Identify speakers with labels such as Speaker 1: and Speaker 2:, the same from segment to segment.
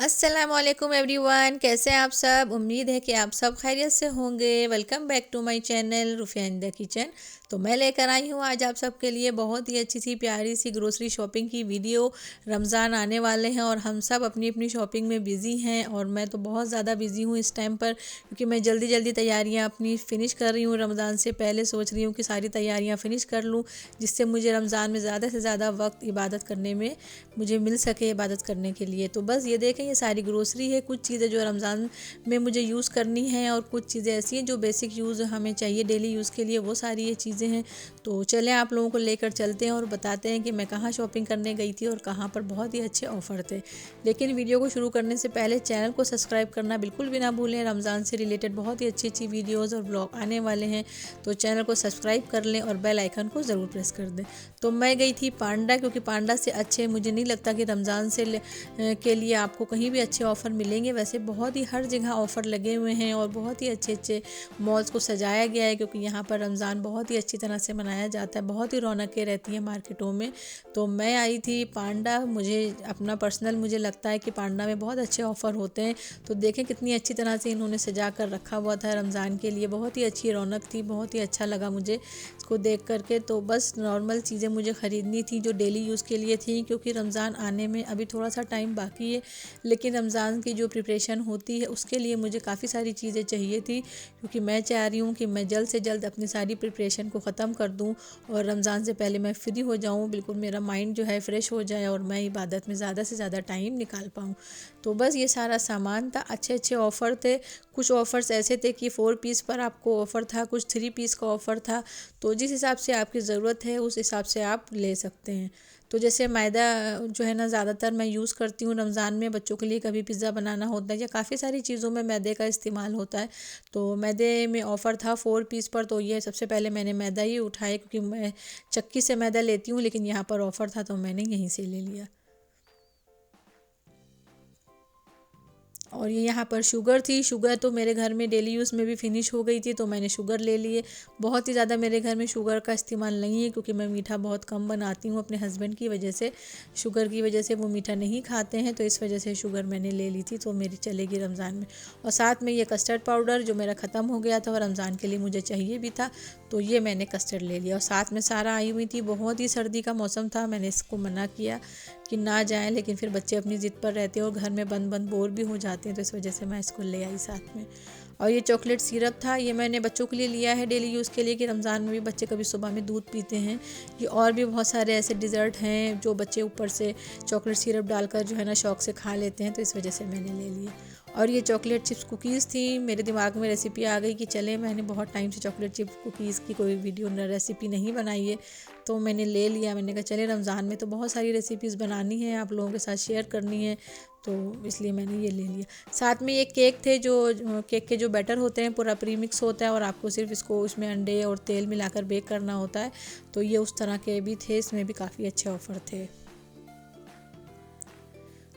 Speaker 1: अस्सलामुअलैकुम एवरीवन, कैसे हैं आप सब। उम्मीद है कि आप सब खैरियत से होंगे। Welcome back to my channel Rufiya in the kitchen. तो मैं लेकर आई हूँ आज आप सबके लिए बहुत ही अच्छी सी प्यारी सी ग्रोसरी शॉपिंग की वीडियो। रमज़ान आने वाले हैं और हम सब अपनी अपनी शॉपिंग में बिज़ी हैं और मैं तो बहुत ज़्यादा बिज़ी हूँ इस टाइम पर, क्योंकि मैं जल्दी जल्दी तैयारियाँ अपनी फ़िनिश कर रही हूँ। रमज़ान से पहले सोच रही हूँ कि सारी तैयारियाँ फ़िनिश कर लूँ, जिससे मुझे रमज़ान में ज़्यादा से ज़्यादा वक्त इबादत करने में मुझे मिल सके, इबादत करने के लिए। तो बस ये देखें, ये सारी ग्रोसरी है। कुछ चीज़ें जो रमज़ान में मुझे यूज़ करनी है और कुछ चीज़ें ऐसी हैं जो बेसिक यूज़ हमें चाहिए डेली यूज़ के लिए, वो सारी ये चीज़ें हैं। तो चलें आप लोगों को लेकर चलते हैं और बताते हैं कि मैं कहाँ शॉपिंग करने गई थी और कहाँ पर बहुत ही अच्छे ऑफ़र थे। लेकिन वीडियो को शुरू करने से पहले चैनल को सब्सक्राइब करना बिल्कुल भी ना भूलें। रमज़ान से रिलेटेड बहुत ही अच्छी अच्छी वीडियोज़ और ब्लॉग आने वाले हैं, तो चैनल को सब्सक्राइब कर लें और बेल आइकन को ज़रूर प्रेस कर दें। तो मैं गई थी पांडा, क्योंकि पांडा से अच्छे मुझे नहीं लगता कि रमज़ान के लिए आपको कहीं भी अच्छे ऑफ़र मिलेंगे। वैसे बहुत ही हर जगह ऑफ़र लगे हुए हैं और बहुत ही अच्छे अच्छे मॉल्स को सजाया गया है, क्योंकि यहाँ पर रमज़ान बहुत ही अच्छी तरह से मनाया जाता है। बहुत ही रौनकें रहती हैं मार्केटों में। तो मैं आई थी पांडा। मुझे अपना पर्सनल मुझे लगता है कि पांडा में बहुत अच्छे ऑफ़र होते हैं। तो देखें कितनी अच्छी तरह से इन्होंने सजा कर रखा हुआ था रमज़ान के लिए। बहुत ही अच्छी रौनक थी, बहुत ही अच्छा लगा मुझे इसको देख करके। तो बस नॉर्मल चीज़ें मुझे ख़रीदनी थी जो डेली यूज़ के लिए थी, क्योंकि रमज़ान आने में अभी थोड़ा सा टाइम बाकी है। लेकिन रमज़ान की जो प्रिपरेशन होती है उसके लिए मुझे काफ़ी सारी चीज़ें चाहिए थी, क्योंकि मैं चाह रही हूँ कि मैं जल्द से जल्द अपनी सारी प्रिपरेशन को ख़त्म कर दूँ और रमज़ान से पहले मैं फ्री हो जाऊँ, बिल्कुल मेरा माइंड जो है फ़्रेश हो जाए और मैं इबादत में ज़्यादा से ज़्यादा टाइम निकाल पाऊँ। तो बस ये सारा सामान था। अच्छे अच्छे ऑफ़र थे। कुछ ऑफ़र्स ऐसे थे कि 4 पीस पर आपको ऑफ़र था, कुछ 3 पीस का ऑफ़र था। तो जिस हिसाब से आपकी ज़रूरत है उस हिसाब से आप ले सकते हैं। तो जैसे मैदा जो है ना, ज़्यादातर मैं यूज़ करती हूँ रमज़ान में। बच्चों के लिए कभी पिज़्ज़ा बनाना होता है या काफ़ी सारी चीज़ों में मैदे का इस्तेमाल होता है। तो मैदे में ऑफ़र था 4 पीस पर, तो ये सबसे पहले मैंने मैदा ही उठाया, क्योंकि मैं चक्की से मैदा लेती हूँ, लेकिन यहाँ पर ऑफ़र था तो मैंने यहीं से ले लिया। और ये यहाँ पर शुगर थी। शुगर तो मेरे घर में डेली यूज़ में भी फ़िनिश हो गई थी, तो मैंने शुगर ले लिए। बहुत ही ज़्यादा मेरे घर में शुगर का इस्तेमाल नहीं है, क्योंकि मैं मीठा बहुत कम बनाती हूँ अपने हस्बैंड की वजह से। शुगर की वजह से वो मीठा नहीं खाते हैं, तो इस वजह से शुगर मैंने ले ली थी, तो मेरी चलेगी रमज़ान में। और साथ में ये कस्टर्ड पाउडर जो मेरा ख़त्म हो गया था और रमज़ान के लिए मुझे चाहिए भी था, तो ये मैंने कस्टर्ड ले लिया। और साथ में सारा आई हुई थी। बहुत ही सर्दी का मौसम था, मैंने इसको मना किया कि ना जाएं, लेकिन फिर बच्चे अपनी ज़िद पर रहते हैं और घर में बंद बंद बोर भी हो जाते हैं, तो इस वजह से मैं इसको ले आई साथ में। और ये चॉकलेट सिरप था। ये मैंने बच्चों के लिए लिया है डेली यूज़ के लिए, कि रमज़ान में भी बच्चे कभी सुबह में दूध पीते हैं। ये और भी बहुत सारे ऐसे डिज़र्ट हैं जो बच्चे ऊपर से चॉकलेट सिरप डालकर जो है ना शौक़ से खा लेते हैं, तो इस वजह से मैंने ले लिए। और ये चॉकलेट चिप्स कुकीज़ थी। मेरे दिमाग में रेसिपी आ गई कि चले, मैंने बहुत टाइम से चॉकलेट चिप्स कुकीज़ की कोई वीडियो रेसिपी नहीं बनाई है, तो मैंने ले लिया। मैंने कहा चले, रमज़ान में तो बहुत सारी रेसिपीज़ बनानी है, आप लोगों के साथ शेयर करनी है, तो इसलिए मैंने ये ले लिया। साथ में ये केक थे, जो केक के जो बैटर होते हैं पूरा प्रीमिक्स होता है और आपको सिर्फ इसको उसमें अंडे और तेल मिलाकर बेक करना होता है। तो ये उस तरह के भी थे, इसमें भी काफ़ी अच्छे ऑफ़र थे।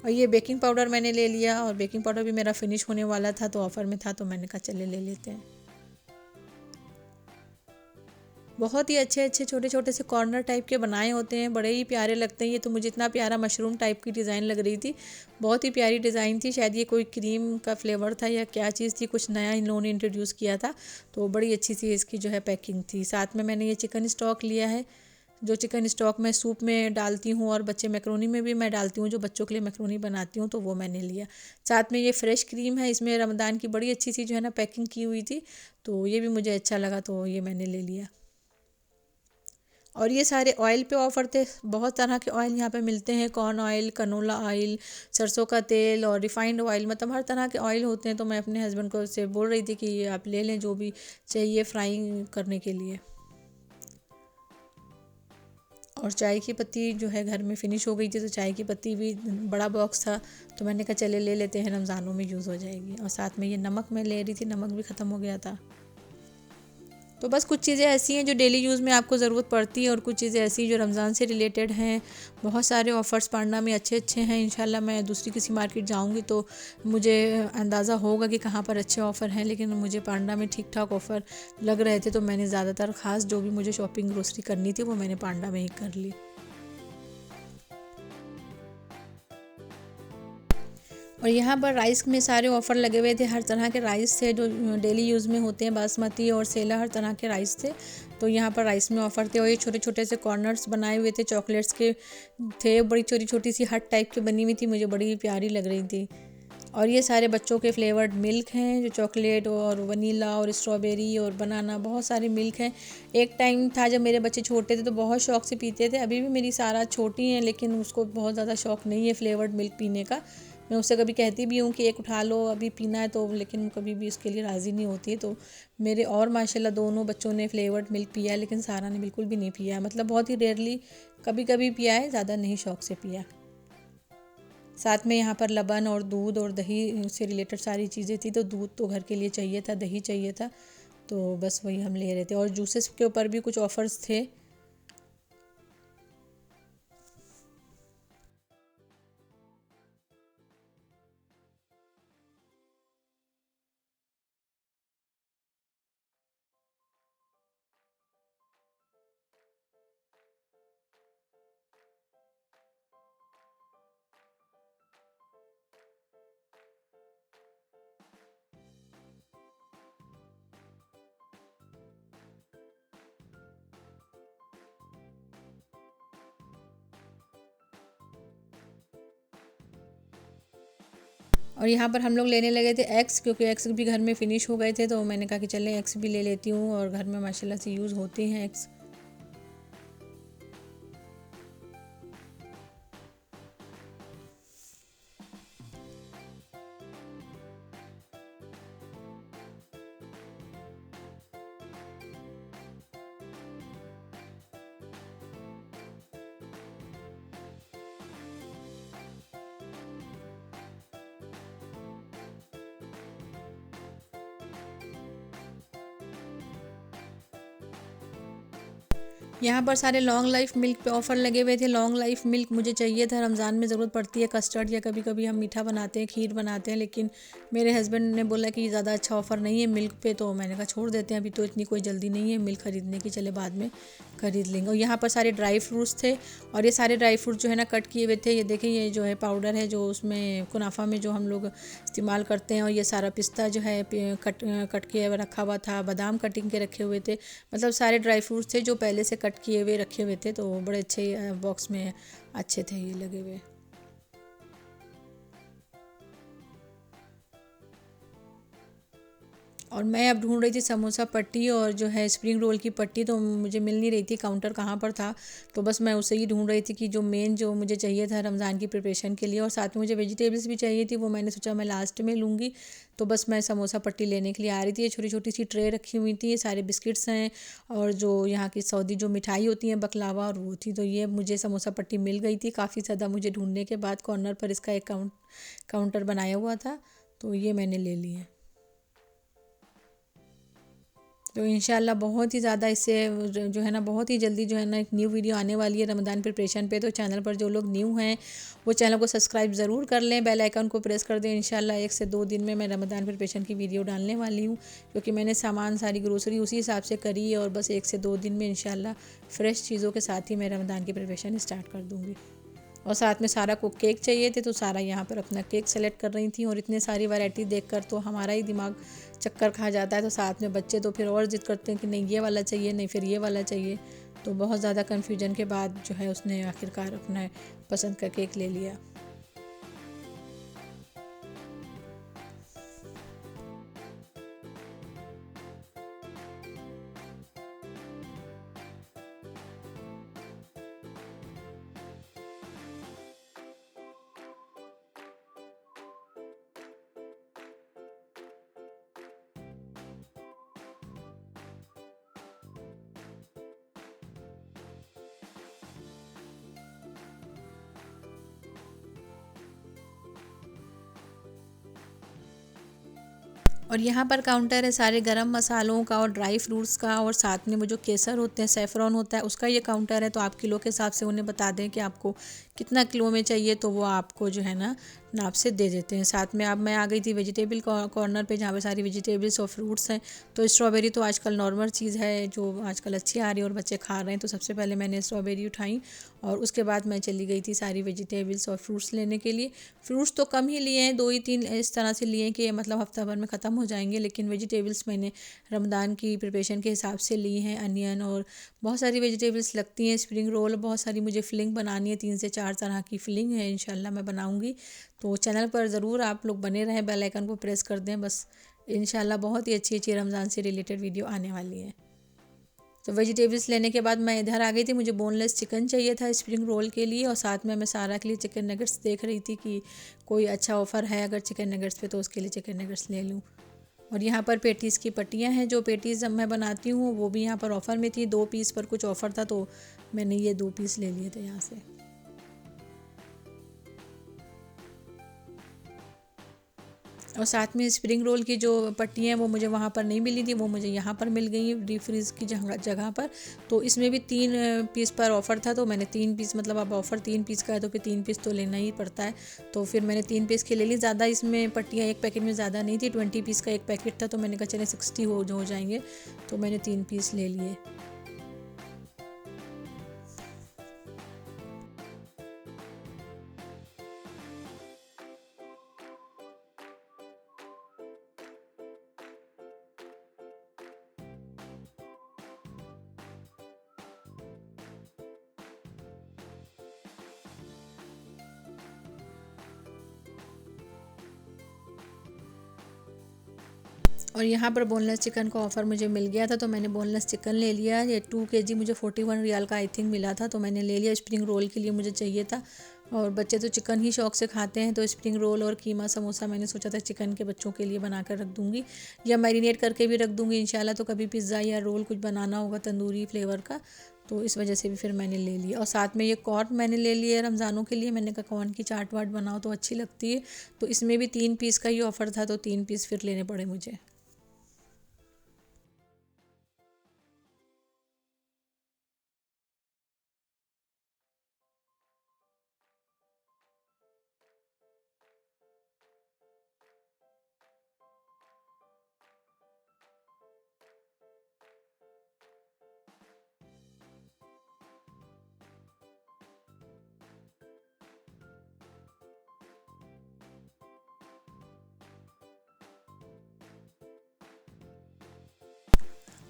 Speaker 1: और ये बेकिंग पाउडर मैंने ले लिया, और बेकिंग पाउडर भी मेरा फिनिश होने वाला था, तो ऑफ़र में था, तो मैंने कहा चले ले लेते हैं। बहुत ही अच्छे अच्छे छोटे छोटे से कॉर्नर टाइप के बनाए होते हैं, बड़े ही प्यारे लगते हैं। ये तो मुझे इतना प्यारा मशरूम टाइप की डिज़ाइन लग रही थी। बहुत ही प्यारी डिज़ाइन थी। शायद ये कोई क्रीम का फ्लेवर था या क्या चीज़ थी, कुछ नया इन लोगों ने इंट्रोड्यूस किया था। तो बड़ी अच्छी सी इसकी जो है पैकिंग थी। साथ में मैंने ये चिकन स्टॉक लिया है, जो चिकन स्टॉक मैं सूप में डालती हूँ और बच्चे मैक्रोनी में भी मैं डालती हूँ, जो बच्चों के लिए मैक्रोनी बनाती हूँ, तो वो मैंने लिया। साथ में ये फ्रेश क्रीम है, इसमें रमज़ान की बड़ी अच्छी सी जो है ना पैकिंग की हुई थी, तो ये भी मुझे अच्छा लगा, तो ये मैंने ले लिया। और ये सारे ऑयल पे ऑफ़र थे। बहुत तरह के ऑयल यहाँ पे मिलते हैं, कॉर्न ऑयल, कनोला ऑयल, सरसों का तेल और रिफाइंड ऑयल, मतलब हर तरह के ऑयल होते हैं। तो मैं अपने हस्बैंड को से बोल रही थी कि ये आप ले लें जो भी चाहिए फ्राइंग करने के लिए। और चाय की पत्ती जो है घर में फ़िनिश हो गई थी, तो चाय की पत्ती भी बड़ा बॉक्स था, तो मैंने कहा चले ले लेते हैं, रमज़ानों में यूज़ हो जाएगी। और साथ में ये नमक मैं ले रही थी, नमक भी ख़त्म हो गया था। तो बस कुछ चीज़ें ऐसी हैं जो डेली यूज़ में आपको ज़रूरत पड़ती है, और कुछ चीज़ें ऐसी जो रमज़ान से रिलेटेड हैं। बहुत सारे ऑफ़र्स पांडा में अच्छे अच्छे हैं। इंशाल्लाह मैं दूसरी किसी मार्केट जाऊंगी तो मुझे अंदाज़ा होगा कि कहाँ पर अच्छे ऑफ़र हैं, लेकिन मुझे पांडा में ठीक ठाक ऑफ़र लग रहे थे, तो मैंने ज़्यादातर ख़ास जो भी मुझे शॉपिंग ग्रोसरी करनी थी वो मैंने पांडा में ही कर ली। और यहाँ पर राइस में सारे ऑफ़र लगे हुए थे, हर तरह के राइस थे जो डेली यूज़ में होते हैं, बासमती और सेला, हर तरह के राइस थे। तो यहाँ पर राइस में ऑफ़र थे और ये छोटे छोटे से कॉर्नर्स बनाए हुए थे, चॉकलेट्स के थे, बड़ी छोटी छोटी सी हट टाइप की बनी हुई थी, मुझे बड़ी प्यारी लग रही थी। और ये सारे बच्चों के फ्लेवर्ड मिल्क हैं, जो चॉकलेट और वनीला और स्ट्रॉबेरी और बनाना, बहुत सारे मिल्क हैं। एक टाइम था जब मेरे बच्चे छोटे थे तो बहुत शौक़ से पीते थे, अभी भी मेरी सारा छोटी हैं लेकिन उसको बहुत ज़्यादा शौक़ नहीं है फ्लेवर्ड मिल्क पीने का। मैं उससे कभी कहती भी हूँ कि एक उठा लो अभी पीना है तो, लेकिन कभी भी उसके लिए राज़ी नहीं होती है। तो मेरे और माशाल्लाह दोनों बच्चों ने फ्लेवर्ड मिल्क पिया है, लेकिन सारा ने बिल्कुल भी नहीं पिया, मतलब बहुत ही रेयरली कभी कभी पिया है, ज़्यादा नहीं शौक़ से पिया। साथ में यहाँ पर लबन और दूध और दही से रिलेटेड सारी चीज़ें थी, तो दूध तो घर के लिए चाहिए था, दही चाहिए था, तो बस वही हम ले रहे थे। और जूसेस के ऊपर भी कुछ ऑफ़र्स थे। और यहाँ पर हम लोग लेने लगे थे एग्स, क्योंकि एग्स भी घर में फ़िनिश हो गए थे, तो मैंने कहा कि चलें एग्स भी ले लेती हूँ, और घर में माशाल्लाह से यूज़ होते हैं एग्स। यहाँ पर सारे लॉन्ग लाइफ मिल्क पे ऑफ़र लगे हुए थे। लॉन्ग लाइफ मिल्क मुझे चाहिए था, रमज़ान में ज़रूरत पड़ती है कस्टर्ड, या कभी कभी हम मीठा बनाते हैं, खीर बनाते हैं, लेकिन मेरे हस्बैंड ने बोला कि ज़्यादा अच्छा ऑफ़र नहीं है मिल्क पे, तो मैंने कहा छोड़ देते हैं, अभी तो इतनी कोई जल्दी नहीं है मिल्क ख़रीदने की, चले बाद में ख़रीद लेंगे। और यहाँ पर सारे ड्राई फ्रूट्स थे, और ये सारे ड्राई फ्रूट जो है ना कट किए हुए थे। ये देखें, ये जो है पाउडर है जो उसमें कुनाफा में जो हम लोग इस्तेमाल करते हैं, और ये सारा पिस्ता जो है कट किया रखा हुआ था, बादाम कटिंग के रखे हुए थे, मतलब सारे ड्राई फ्रूट्स थे जो पहले से कट किए हुए रखे हुए थे, तो बड़े अच्छे बॉक्स में अच्छे थे ये लगे हुए। और मैं अब ढूंढ रही थी समोसा पट्टी और जो है स्प्रिंग रोल की पट्टी, तो मुझे मिल नहीं रही थी, काउंटर कहाँ पर था, तो बस मैं उसे ही ढूंढ रही थी कि जो मेन जो मुझे चाहिए था रमज़ान की प्रिपरेशन के लिए, और साथ में मुझे वेजिटेबल्स भी चाहिए थी, वो मैंने सोचा मैं लास्ट में लूँगी। तो बस मैं समोसा पट्टी लेने के लिए आ रही थी। ये छोटी छोटी सी ट्रे रखी हुई थी, ये सारे बिस्किट्स हैं, और जो यहाँ की सऊदी जो मिठाई होती है बकलावा और वो थी, तो ये मुझे समोसा पट्टी मिल गई थी काफ़ी ज़्यादा मुझे ढूंढने के बाद। कॉर्नर पर इसका एक काउंटर बनाया हुआ था, तो ये मैंने ले ली है। तो इंशाल्लाह बहुत ही ज़्यादा इससे जो है ना बहुत ही जल्दी जो है ना एक न्यू वीडियो आने वाली है रमज़ान प्रिपरेशन पे। तो चैनल पर जो लोग न्यू हैं वो चैनल को सब्सक्राइब ज़रूर कर लें, बेल आइकन को प्रेस कर दें। इंशाल्लाह 1 से 2 दिन में मैं रमज़ान प्रिपरेशन की वीडियो डालने वाली हूँ, क्योंकि मैंने सामान सारी ग्रोसरी उसी हिसाब से करी है, और बस 1 से 2 दिन में इंशाल्लाह फ़्रेश चीज़ों के साथ ही मैं रमज़ान की प्रिपरेशन स्टार्ट कर दूँगी। और साथ में सारा को केक चाहिए थे, तो सारा यहाँ पर अपना केक सेलेक्ट कर रही थी, और इतने सारी वैरायटी देखकर तो हमारा ही दिमाग चक्कर खा जाता है। तो साथ में बच्चे तो फिर और ज़िद करते हैं कि नहीं ये वाला चाहिए, नहीं फिर ये वाला चाहिए। तो बहुत ज़्यादा कन्फ्यूजन के बाद जो है उसने आखिरकार अपना पसंद का केक ले लिया। और यहाँ पर काउंटर है सारे गरम मसालों का और ड्राई फ्रूट्स का, और साथ में वो जो केसर होते हैं, सेफ्रॉन होता है, उसका ये काउंटर है। तो आप किलो के हिसाब से उन्हें बता दें कि आपको कितना किलो में चाहिए, तो वो आपको जो है ना नाप से दे देते हैं। साथ में अब मैं आ गई थी वेजिटेबल कॉर्नर पे, जहाँ पे सारी वेजिटेबल्स और फ्रूट्स हैं। तो स्ट्रॉबेरी तो आजकल नॉर्मल चीज़ है जो आजकल अच्छी आ रही है और बच्चे खा रहे हैं, तो सबसे पहले मैंने स्ट्रॉबेरी उठाई और उसके बाद मैं चली गई थी सारी वेजिटेबल्स और फ्रूट्स लेने के लिए। फ्रूट्स तो कम ही लिए हैं, 2 ही 3 इस तरह से लिए कि मतलब हफ्ता भर में ख़त्म हो जाएंगे, लेकिन वेजिटेबल्स मैंने रमज़ान की प्रिपरेशन के हिसाब से ली हैं। अनियन और बहुत सारी वेजिटेबल्स लगती हैं, स्प्रिंग रोल, बहुत सारी मुझे फिलिंग बनानी है, 3 से 4 तरह की फिलिंग है, इंशाल्लाह मैं बनाऊंगी। तो चैनल पर ज़रूर आप लोग बने रहें, बेल आइकन को प्रेस कर दें, बस इंशाल्लाह बहुत ही अच्छी अच्छी रमज़ान से रिलेटेड वीडियो आने वाली है। तो वेजिटेबल्स लेने के बाद मैं इधर आ गई थी, मुझे बोनलेस चिकन चाहिए था स्प्रिंग रोल के लिए, और साथ में मैं सारा के लिए चिकन नगेट्स देख रही थी कि कोई अच्छा ऑफ़र है अगर चिकन नगेट्स पे, तो उसके लिए चिकन नगेट्स ले लूँ। और यहाँ पर पेटीज़ की पट्टियाँ हैं, जो पेटीज़ मैं बनाती हूँ वो भी यहाँ पर ऑफ़र में थी, 2 पीस पर कुछ ऑफ़र था, तो मैंने ये 2 पीस ले लिए थे यहाँ से। और साथ में स्प्रिंग रोल की जो पट्टियाँ हैं वो मुझे वहाँ पर नहीं मिली थी, वो मुझे यहाँ पर मिल गई डीप फ्रीज़ की जगह पर। तो इसमें भी 3 पीस पर ऑफ़र था, तो मैंने 3 पीस, मतलब अब ऑफ़र 3 पीस का है तो फिर 3 पीस तो लेना ही पड़ता है। तो फिर मैंने 3 पीस की ले ली। ज़्यादा इसमें पट्टियाँ एक पैकेट में ज़्यादा नहीं थी, 20 पीस का एक पैकेट था, तो मैंने कहा चले 60 हो जाएंगे, तो मैंने 3 पीस ले लिए। और यहाँ पर बोनलेस चिकन का ऑफ़र मुझे मिल गया था, तो मैंने बोनलेस चिकन ले लिया। ये 2 केजी मुझे 41 रियाल का आई थिंक मिला था, तो मैंने ले लिया। स्प्रिंग रोल के लिए मुझे चाहिए था, और बच्चे तो चिकन ही शौक़ से खाते हैं, तो स्प्रिंग रोल और कीमा समोसा मैंने सोचा था चिकन के बच्चों के लिए बना कर रख दूँगी, या मैरिनेट करके भी रख दूँगी इंशाल्लाह। तो कभी पिज़्ज़ा या रोल कुछ बनाना होगा तंदूरी फ्लेवर का, तो इस वजह से भी फिर मैंने ले लिया। और साथ में ये कॉर्न मैंने ले लिया रमज़ानों के लिए, मैंने कहा कॉर्न की चाट वाट बनाओ तो अच्छी लगती है, तो इसमें भी 3 पीस का ही ऑफ़र था, तो 3 पीस फिर लेने पड़े मुझे।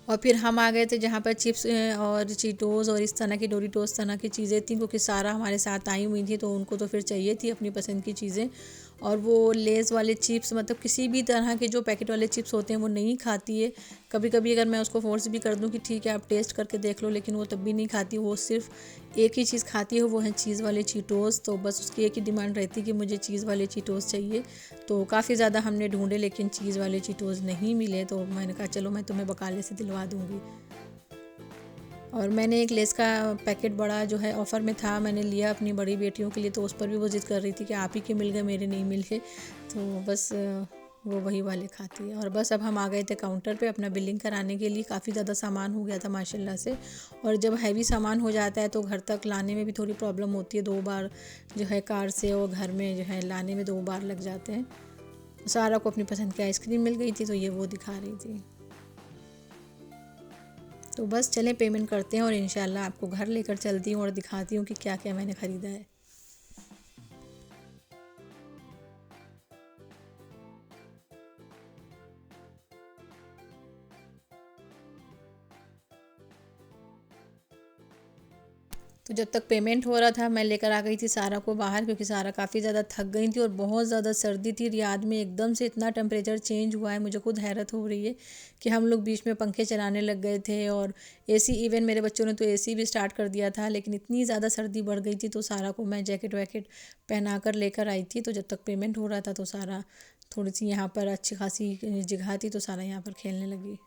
Speaker 1: और फिर हम आ गए थे जहाँ पर चिप्स और चीटोज़ और इस तरह की डोरिटोस तरह की चीज़ें थी, क्योंकि सारा हमारे साथ आई हुई थी, तो उनको तो फिर चाहिए थी अपनी पसंद की चीज़ें। और वो लेज़ वाले चिप्स, मतलब किसी भी तरह के जो पैकेट वाले चिप्स होते हैं वो नहीं खाती है। कभी कभी अगर मैं उसको फोर्स भी कर दूं कि ठीक है आप टेस्ट करके देख लो, लेकिन वो तब भी नहीं खाती। वो सिर्फ एक ही चीज़ खाती है, वो है चीज़ वाले चीटोज़। तो बस उसकी एक ही डिमांड रहती है कि मुझे चीज़ वाले चीटोज़ चाहिए। तो काफ़ी ज़्यादा हमने ढूंढे, लेकिन चीज़ वाले चीटोज़ नहीं मिले, तो मैंने कहा चलो मैं तुम्हें बकाले से दिलवा दूँगी। और मैंने एक लेस का पैकेट बड़ा जो है ऑफ़र में था, मैंने लिया अपनी बड़ी बेटियों के लिए, तो उस पर भी वो ज़िद कर रही थी कि आप ही के मिल गए मेरे नहीं मिले। तो बस वो वही वाले खाती है। और बस अब हम आ गए थे काउंटर पे अपना बिलिंग कराने के लिए। काफ़ी ज़्यादा सामान हो गया था माशाल्लाह से, और जब हैवी सामान हो जाता है तो घर तक लाने में भी थोड़ी प्रॉब्लम होती है। 2 बार जो है कार से और घर में जो है लाने में 2 बार लग जाते हैं। सारा को अपनी पसंद की आइसक्रीम मिल गई थी, तो ये वो दिखा रही थी। तो बस चलें पेमेंट करते हैं और इंशाल्लाह आपको घर लेकर चलती हूँ और दिखाती हूँ कि क्या क्या मैंने ख़रीदा है। तो जब तक पेमेंट हो रहा था मैं लेकर आ गई थी सारा को बाहर, क्योंकि सारा काफ़ी ज़्यादा थक गई थी और बहुत ज़्यादा सर्दी थी। रियाद में एकदम से इतना टेम्परेचर चेंज हुआ है, मुझे खुद हैरत हो रही है कि हम लोग बीच में पंखे चलाने लग गए थे, और एसी, इवन मेरे बच्चों ने तो एसी भी स्टार्ट कर दिया था। लेकिन इतनी ज़्यादा सर्दी बढ़ गई थी, तो सारा को मैं जैकेट वैकेट पहना कर लेकर आई थी। तो जब तक पेमेंट हो रहा था तो सारा थोड़ी सी यहाँ पर अच्छी खासी जगह थी, तो सारा यहाँ पर खेलने लगी।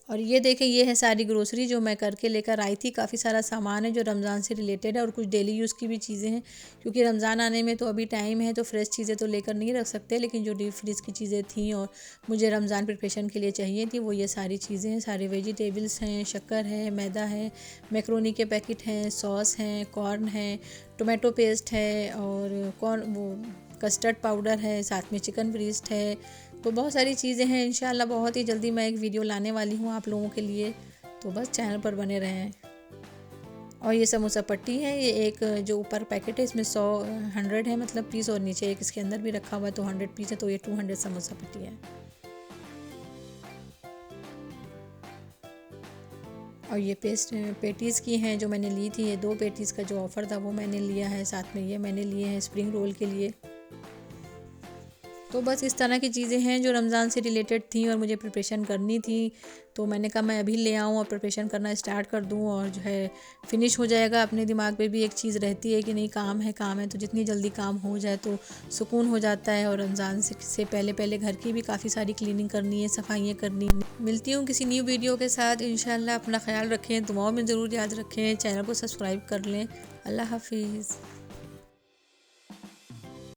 Speaker 1: और ये देखें, ये है सारी ग्रोसरी जो मैं करके लेकर आई थी। काफ़ी सारा सामान है जो रमज़ान से रिलेटेड है और कुछ डेली यूज़ की भी चीज़ें हैं, क्योंकि रमज़ान आने में तो अभी टाइम है, तो फ्रेश चीज़ें तो लेकर नहीं रख सकते, लेकिन जो डीप फ्रीज़ की चीज़ें थी और मुझे रमज़ान प्रिपरेशन के लिए चाहिए थी वो ये सारी चीज़ें हैं। सारे वेजिटेबल्स हैं, शक्कर है, मैदा है, मैक्रोनी के पैकेट हैं, सॉस हैं, कॉर्न है, टोमेटो पेस्ट है और कॉर्न वो कस्टर्ड पाउडर है, साथ में चिकन ब्रीस्ट है। तो बहुत सारी चीज़ें हैं। इंशाल्लाह बहुत ही जल्दी मैं एक वीडियो लाने वाली हूँ आप लोगों के लिए, तो बस चैनल पर बने रहें। और ये समोसा पट्टी है, ये एक जो ऊपर पैकेट है इसमें 100 है मतलब पीस, और नीचे एक इसके अंदर भी रखा हुआ है तो 100 पीस है, तो ये 200 समोसा पट्टी है। और ये पेटीज़ की हैं जो मैंने ली थी, ये 2 पेटीज़ का जो ऑफ़र था वो मैंने लिया है, साथ में ये मैंने लिए हैं स्प्रिंग रोल के लिए। तो बस इस तरह की चीज़ें हैं जो रमज़ान से रिलेटेड थी और मुझे प्रिपरेशन करनी थी, तो मैंने कहा मैं अभी ले आऊँ और प्रिपरेशन करना स्टार्ट कर दूँ और जो है फ़िनिश हो जाएगा। अपने दिमाग पे भी एक चीज़ रहती है कि नहीं काम है, तो जितनी जल्दी काम हो जाए तो सुकून हो जाता है। और रमज़ान से पहले पहले घर की भी काफ़ी सारी क्लीनिंग करनी है, सफाइयाँ करनी है। मिलती हूँ किसी न्यू वीडियो के साथ इंशाल्लाह। अपना ख्याल रखें, दुआओं में ज़रूर याद रखें, चैनल को सब्सक्राइब कर लें। अल्लाह हाफिज़।